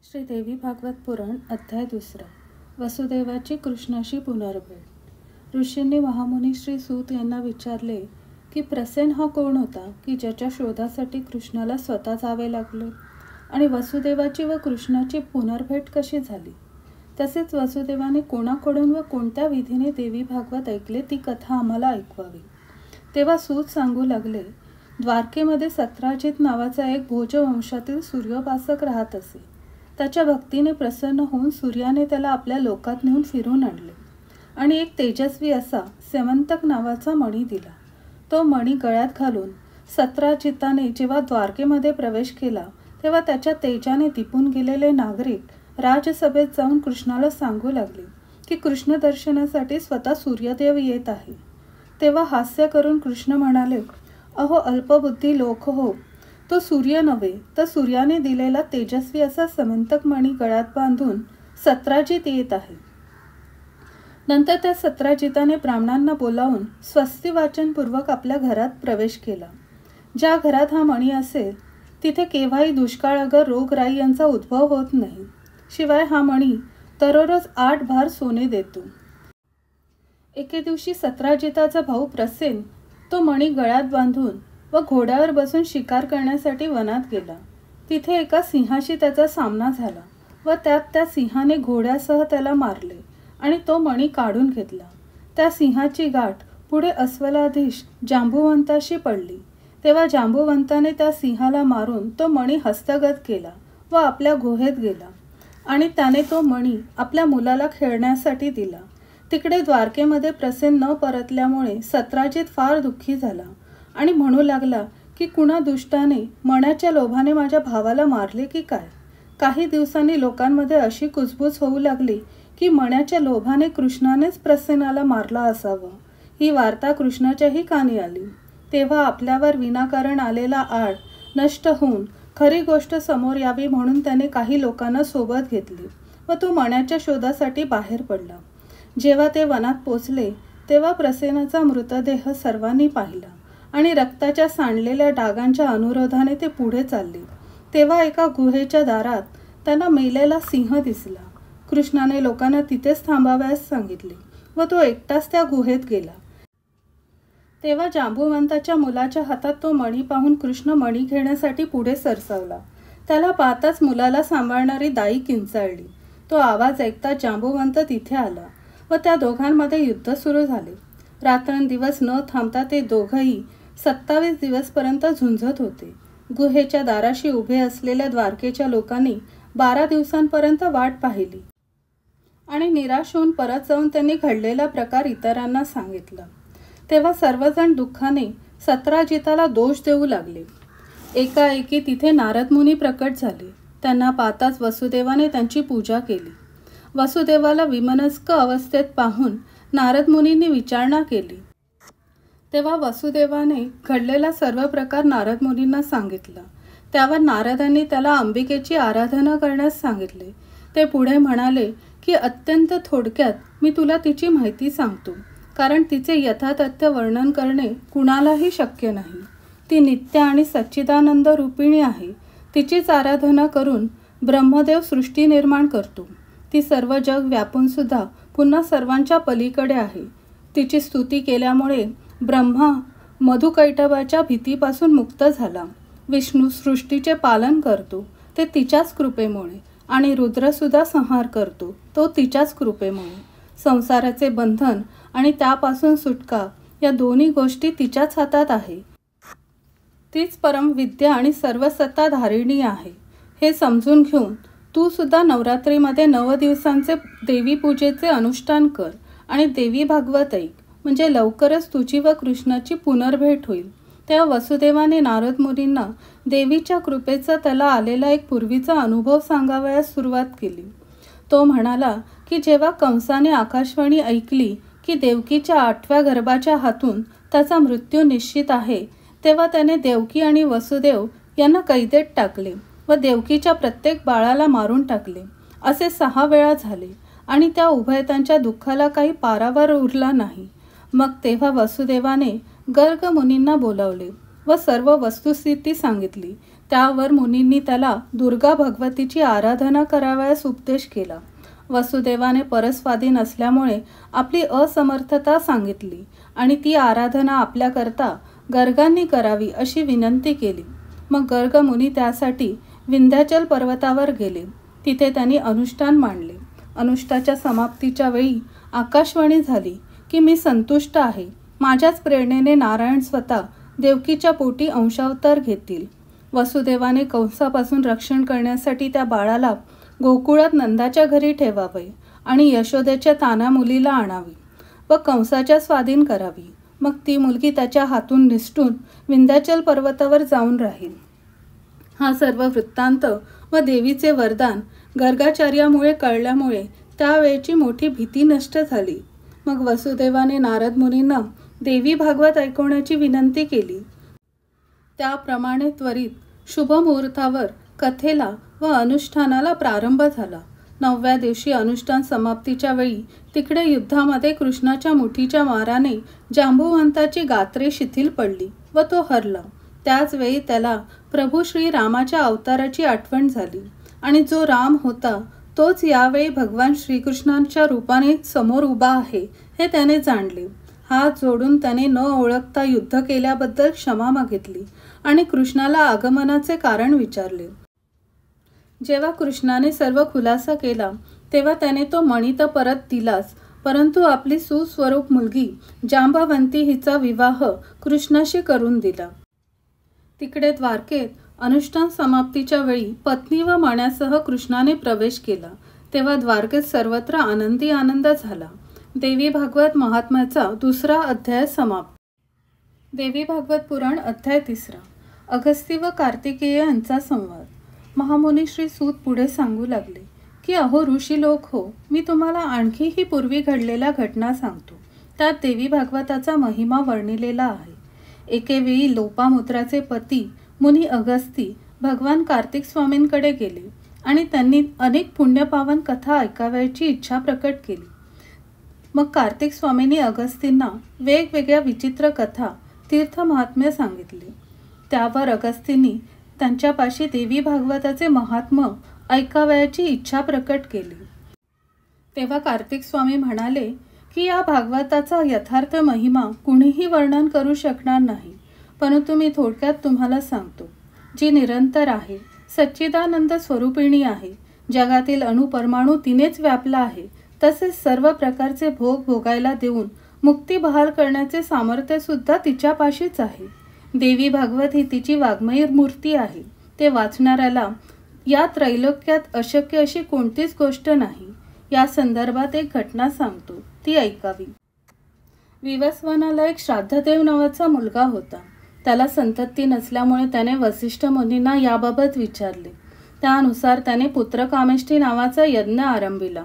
श्री देवी भागवत पुराण अध्याय 2. वसुदेवाची कृष्णाशी पुनर्भेट. ऋषींनी महामुनी श्री सूत यांना विचारले की प्रसेन हा कोण होता की ज्याच्या शोधासाठी कृष्णाला स्वतः जावे लागले, आणि वसुदेवाची व कृष्णाची पुनर्भेट कशी झाली, तसेच वसुदेवाने कोणाकडून व कोणत्या विधीने देवी भागवत ऐकले ती कथा आम्हाला ऐकवावी. तेव्हा सूत सांगू लागले, द्वारकेमध्ये सत्राजित नावाचा एक भोजवंशातील सूर्योपासक राहत असे. त्याच्या भक्तीने प्रसन्न होऊन सूर्याने त्याला आपल्या लोकात नेऊन फिरून आणले आणि एक तेजस्वी असा सेवंतक नावाचा मणी दिला. तो मणी गळ्यात घालून सत्राजिताने जेव्हा द्वारकेमध्ये प्रवेश केला तेव्हा त्याच्या तेजाने दिपून गेलेले नागरिक राजसभेत जाऊन कृष्णाला सांगू लागले की कृष्ण दर्शनासाठी स्वतः सूर्यदेव येत आहे. तेव्हा हास्य करून कृष्ण म्हणाले, अहो अल्पबुद्धी लोक हो, तो सूर्य नव्हे तर सूर्याने दिलेला तेजस्वी असा समंतक मणी गळ्यात बांधून सत्राजित येत आहे. नंतर त्या सत्राजिताने ब्राह्मणांना बोलावून स्वस्ती वाचनपूर्वक आपल्या घरात प्रवेश केला. ज्या घरात हा मणी असेल तिथे केव्हाही दुष्काळ अगर रोगराई यांचा उद्भव होत नाही. शिवाय हा मणी दररोज 8 भार सोने देतो. एके दिवशी सत्राजिताचा भाऊ प्रसेन तो मणी गळ्यात बांधून व घोड्यावर बसून शिकार करण्यासाठी वनात गेला. तिथे एका सिंहाशी त्याचा सामना झाला व त्यात त्या सिंहाने घोड्यासह त्याला मारले आणि तो मणी काढून घेतला. त्या सिंहाची गाठ पुढे अस्वलाधीश जांबुवंताशी पडली. तेव्हा जांबुवंताने त्या सिंहाला मारून तो मणी हस्तगत केला व आपल्या गुहेत गेला आणि त्याने तो मणी आपल्या मुलाला खेळण्यासाठी दिला. तिकडे द्वारकेमध्ये प्रसेन न परतल्यामुळे सत्राजित फार दुःखी झाला आणि म्हणू लागला की कुणा दुष्टाने मण्याच्या लोभाने माझ्या भावाला मारले की काय. काही दिवसांनी लोकांमध्ये अशी कुजबूज होऊ लागली की मण्याच्या लोभाने कृष्णानेच प्रसेनाला मारला असावं. ही वार्ता कृष्णाच्याही कानी आली. तेव्हा आपल्यावर विनाकारण आलेला आळ नष्ट होऊन खरी गोष्ट समोर यावी म्हणून त्याने काही लोकांना सोबत घेतली व तो मण्याच्या शोधासाठी बाहेर पडला. जेव्हा ते वनात पोचले तेव्हा प्रसेनाचा मृतदेह सर्वांनी पाहिला आणि रक्ताच्या सांडलेल्या डागांच्या अनुरोधाने ते पुढे चालले. तेव्हा एका गुहेच्या दारात त्यांना मेलेला सिंह दिसला. कृष्णाने लोकांना तिथेच थांबावयास सांगितले व तो एकटाच त्या गुहेत गेला. तेव्हा जांबुवंताच्या मुलाच्या हातात तो मणी पाहून कृष्ण मणी घेण्यासाठी पुढे सरसावला. त्याला पाहताच मुलाला सांभाळणारी दाई किंचाळली. तो आवाज ऐकता जांबुवंत तिथे आला व त्या दोघांमध्ये युद्ध सुरू झाले. रात्रंदिवस न थांबता ते दोघंही 27 दिवसपर्यंत झुंजत होते. गुहेच्या दाराशी उभे असलेल्या द्वारकेच्या लोकांनी 12 दिवसांपर्यंत वाट पाहिली आणि निराश होऊन परत जाऊन त्यांनी घडलेला प्रकार इतरांना सांगितला. तेव्हा सर्वजण दुःखाने सत्राजिताला दोष देऊ लागले. एकाएकी तिथे नारद मुनी प्रकट झाले. त्यांना पाहताच वसुदेवाने त्यांची पूजा केली. वसुदेवाला विमनस्क अवस्थेत पाहून नारद मुनींनी विचारणा केली. तेव्हा वसुदेवाने घडलेला सर्व प्रकार नारद मुनींना सांगितला. त्यावर नारदांनी त्याला अंबिकेची आराधना करण्यास सांगितले. ते पुढे म्हणाले की अत्यंत थोडक्यात मी तुला तिची माहिती सांगतो, कारण तिचे यथातथ्य वर्णन करणे कुणालाही शक्य नाही. ती नित्य आणि सच्चिदानंद रूपिणी आहे. तिचीच आराधना करून ब्रह्मदेव सृष्टी निर्माण करतो. ती सर्व जग व्यापून सुद्धा पुन्हा सर्वांच्या पलीकडे आहे. तिची स्तुती केल्यामुळे ब्रह्मा मधुकैटभाच्या भीतीपासून मुक्त झाला. विष्णू सृष्टीचे पालन करतो, ते तिच्याच कृपेमुळे, आणि रुद्रसुद्धा संहार करतो, तो तिच्याच कृपेमुळे. संसाराचे बंधन आणि त्यापासून सुटका या दोन्ही गोष्टी तिच्याच हातात आहे. तीच परमविद्या आणि सर्व सत्ता धारिणी आहे. हे समजून घेऊन तू सुद्धा नवरात्रीमध्ये 9 दिवसांचे देवी पूजेचे अनुष्ठान कर आणि देवी भागवत ऐक, म्हणजे लवकरच तुझी व कृष्णाची पुनर्भेट होईल. तेव्हा वसुदेवाने नारद मुनींना देवीच्या कृपेचा त्याला आलेला एक पूर्वीचा अनुभव सांगावयास सुरुवात केली. तो म्हणाला की जेव्हा कंसाने आकाशवाणी ऐकली की देवकीच्या 8व्या गर्भाच्या हातून त्याचा मृत्यू निश्चित आहे, तेव्हा त्याने देवकी आणि वसुदेव यांना कैदेत टाकले व देवकीच्या प्रत्येक बाळाला मारून टाकले. असे 6 वेळा झाले आणि त्या उभयतांच्या दुःखाला काही पारावार उरला नाही. मग तेव्हा वसुदेवाने गर्ग मुनींना बोलावले व सर्व वस्तुस्थिती सांगितली. त्यावर मुनींनी त्याला दुर्गा भगवतीची आराधना करावयास उपदेश केला. वसुदेवाने परस्वाधीन असल्यामुळे आपली असमर्थता सांगितली आणि ती आराधना आपल्याकरता गर्गांनी करावी अशी विनंती केली. मग गर्ग मुनी त्यासाठी विंध्याचल पर्वतावर गेले. तिथे त्यांनी अनुष्ठान मांडले. अनुष्ठाच्या समाप्तीच्या वेळी आकाशवाणी झाली की मी संतुष्ट आहे. माझ्याच प्रेरणेने नारायण स्वतः देवकीच्या पोटी अंशावतार घेतील. वसुदेवाने कंसापासून रक्षण करण्यासाठी त्या बाळाला गोकुळात नंदाच्या घरी ठेवावे आणि यशोदेच्या ताना मुलीला आणावी व कंसाच्या स्वाधीन करावी. मग ती मुलगी त्याच्या हातून निसटून विंध्याचल पर्वतावर जाऊन राहील. हा सर्व वृत्तांत व देवीचे वरदान गर्गाचार्यामुळे कळल्यामुळे त्यावेळची मोठी भीती नष्ट झाली. मग वसुदेवाने नारद मुनींना देवी भागवत ऐकवण्याची विनंती केली. त्याप्रमाणे त्वरित शुभ मुहूर्तावर कथेला व अनुष्ठानाला प्रारंभ झाला. 9व्या दिवशी अनुष्ठान समाप्तीच्या वेळी तिकडे युद्धामध्ये कृष्णाच्या मुठीच्या माराने जांबुवंताची गात्रे शिथिल पडली व तो हरला. त्याच वेळी त्याला प्रभू श्री रामाच्या अवताराची आठवण झाली आणि जो राम होता तोच यावेळी भगवान श्रीकृष्णांच्या रूपाने समोर उभा आहे हे त्याने जाणले. हात जोडून त्याने न ओळखता युद्ध केल्याबद्दल क्षमा मागितली आणि कृष्णाला आगमनाचे कारण विचारले. जेव्हा कृष्णाने सर्व खुलासा केला तेव्हा त्याने तो मणी तर परत दिलाच, परंतु आपली सुस्वरूप मुलगी जांबवंती हिचा विवाह कृष्णाशी करून दिला. तिकडे द्वारकेत अनुष्ठान समाप्तीच्या वेळी पत्नी व मण्यासह कृष्णाने प्रवेश केला. तेव्हा द्वारकेत सर्वत्र आनंदी आनंद झाला. देवी भागवत महात्म्याचा 2रा अध्याय समाप्त. देवी भागवत पुराण अध्याय 3. अगस्ती व कार्तिकेय यांचा संवाद. महामुनी श्री सूत पुढे सांगू लागले की अहो ऋषी लोक हो, मी तुम्हाला आणखीही पूर्वी घडलेल्या घटना सांगतो. त्यात देवी भागवताचा महिमा वर्णिलेला आहे. एकेवेळी लोपामुद्राचे पती मुनी अगस्ती भगवान कार्तिक स्वामींकडे गेले आणि त्यांनी अनेक पुण्यपावन कथा ऐकाव्याची इच्छा प्रकट केली. मग कार्तिक स्वामींनी अगस्तींना वेगवेगळ्या विचित्र कथा तीर्थ महात्म्य सांगितले. त्यावर अगस्तींनी त्यांच्यापाशी देवी भागवताचे महात्म्य ऐकावयाची इच्छा प्रकट केली. तेव्हा कार्तिक स्वामी म्हणाले की या भागवताचा यथार्थ महिमा कुणीही वर्णन करू शकणार नाही, परंतु मी थोडक्यात तुम्हाला सांगतो. जी निरंतर आहे, सच्चिदानंद स्वरूपिणी आहे, जगातील अणुपरमाणू तिनेच व्यापला आहे, तसेच सर्व प्रकारचे भोग भोगायला देऊन मुक्ती बहाल करण्याचे सामर्थ्य सुद्धा तिच्यापाशीच आहे. देवी भागवत ही तिची वाङ्मयी मूर्ती आहे. ते वाचणाऱ्याला या त्रैलोक्यात अशक्य अशी कोणतीच गोष्ट नाही. या संदर्भात एक घटना सांगतो, ती ऐकावी. विवस्वानाला एक श्राद्धदेव नावाचा मुलगा होता. त्याला संतती नसल्यामुळे त्याने वसिष्ठ मुनींना याबाबत विचारले. त्यानुसार त्याने पुत्रकामेष्टी नावाचा यज्ञ आरंभिला.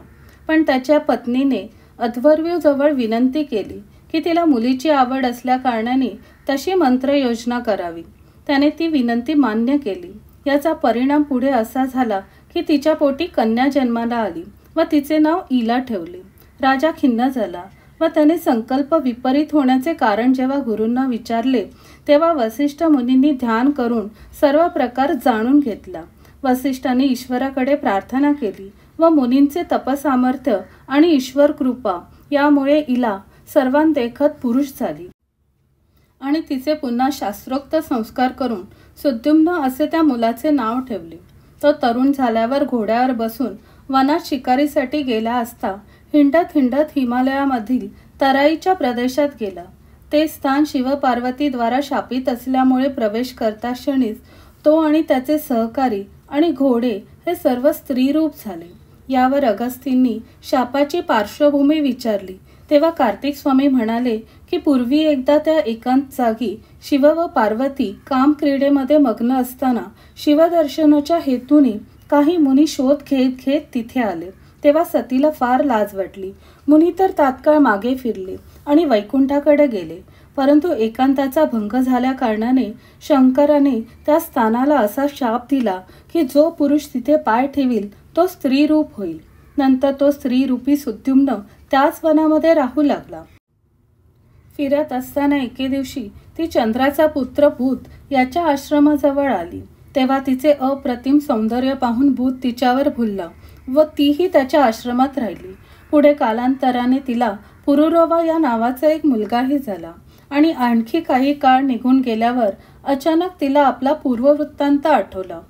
पण त्याच्या पत्नीने अध्वर्यूजवळ विनंती केली की तिला मुलीची आवड असल्या कारणाने तशी मंत्रयोजना करावी. त्याने ती विनंती मान्य केली. याचा परिणाम पुढे असा झाला की तिच्या पोटी कन्या जन्माला आली व तिचे नाव इला ठेवले. राजा खिन्न झाला व त्याने संकल्प विपरीत होण्याचे कारण जेव्हा गुरूंना विचारले तेव्हा वसिष्ठ मुनींनी ध्यान करून सर्व प्रकार जाणून घेतला. वसिष्ठांनी ईश्वराकडे प्रार्थना केली व मुनींचे तपसामर्थ्य आणि ईश्वर कृपा यामुळे इला सर्वांदेखत पुरुष झाली आणि तिचे पुन्हा शास्त्रोक्त संस्कार करून सुद्युम्न असे त्या मुलाचे नाव ठेवले. तो तरुण झाल्यावर घोड्यावर बसून वनात शिकारीसाठी गेला असता हिंडत हिंडत हिमालयामधील तराईच्या प्रदेशात गेला. ते स्थान शिवपार्वतीद्वारा शापित असल्यामुळे प्रवेश करता क्षणीच तो आणि त्याचे सहकारी आणि घोडे हे सर्व स्त्रीरूप झाले. यावर अगस्तींनी शापाची पार्श्वभूमी विचारली. तेव्हा कार्तिक स्वामी म्हणाले की पूर्वी एकदा त्या एकांत जागी शिव व पार्वती काम क्रीडेमध्ये मग्न असताना शिवदर्शनाच्या हेतूने काही मुनी शोध घेत घेत तिथे आले. तेव्हा सतीला फार लाज वाटली. मुनी तर तात्काळ मागे फिरले आणि वैकुंठाकडे गेले. परंतु एकांताचा भंग झाल्या कारणाने शंकराने त्या स्थानाला असा शाप दिला की जो पुरुष तिथे पाय ठेवील तो स्त्रीरूप होईल. नंतर तो स्त्रीरूपी सुद्युम्न त्याच वनामध्ये राहू लागला. फिरत असताना एके दिवशी ती चंद्राचा पुत्र भूत याच्या आश्रमाजवळ आली. तेव्हा तिचे अप्रतिम सौंदर्य पाहून भूत तिच्यावर भुललं व तीही त्याच्या आश्रमात राहिली. पुढे कालांतराने तिला पुरुरवा या नावाचा एक मुलगाही झाला आणि आणखी काही काळ निघून गेल्यावर अचानक तिला आपला पूर्ववृत्तांत आठवला.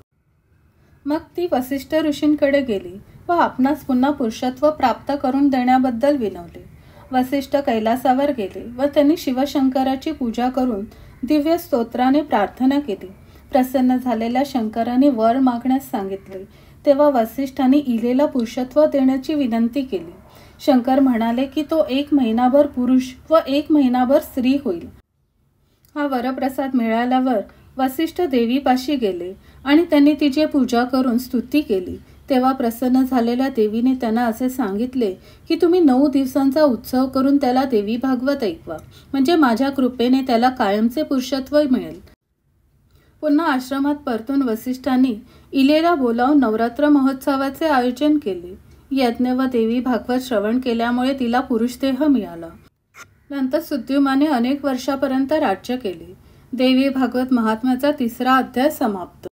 मग ती वसिष्ठ ऋषींकडे गेली व आपणास पुन्हा पुरुषत्व प्राप्त करून देण्याबद्दल विनवले. वसिष्ठ कैलासावर गेले व त्यांनी शिवशंकराची पूजा करून दिव्य स्तोत्राने प्रार्थना केली. प्रसन्न झालेल्या शंकराने वर मागण्यास सांगितले. तेव्हा वसिष्ठांनी इलेला पुरुषत्व देण्याची विनंती केली. शंकर म्हणाले की तो 1 महिनाभर पुरुष व 1 महिनाभर स्त्री होईल. हा वरप्रसाद मिळाल्यावर वसिष्ठ देवीपाशी गेले आणि त्यांनी तिची पूजा करून स्तुती केली. तेव्हा प्रसन्न झालेल्या देवीने त्यांना असे सांगितले की तुम्ही 9 दिवसांचा उत्सव करून त्याला देवी भागवत ऐकवा, म्हणजे माझ्या कृपेने त्याला कायमचे पुरुषत्व मिळेल. पुन्हा आश्रमात परतून वसिष्ठांनी इलेला बोलावून नवरात्र महोत्सवाचे आयोजन केले. यज्ञ व देवी भागवत श्रवण केल्यामुळे तिला पुरुषदेह मिळाला. नंतर सुद्युम्नाने अनेक वर्षापर्यंत राज्य केले. देवी भागवत महात्म्याचा 3रा अध्याय समाप्त.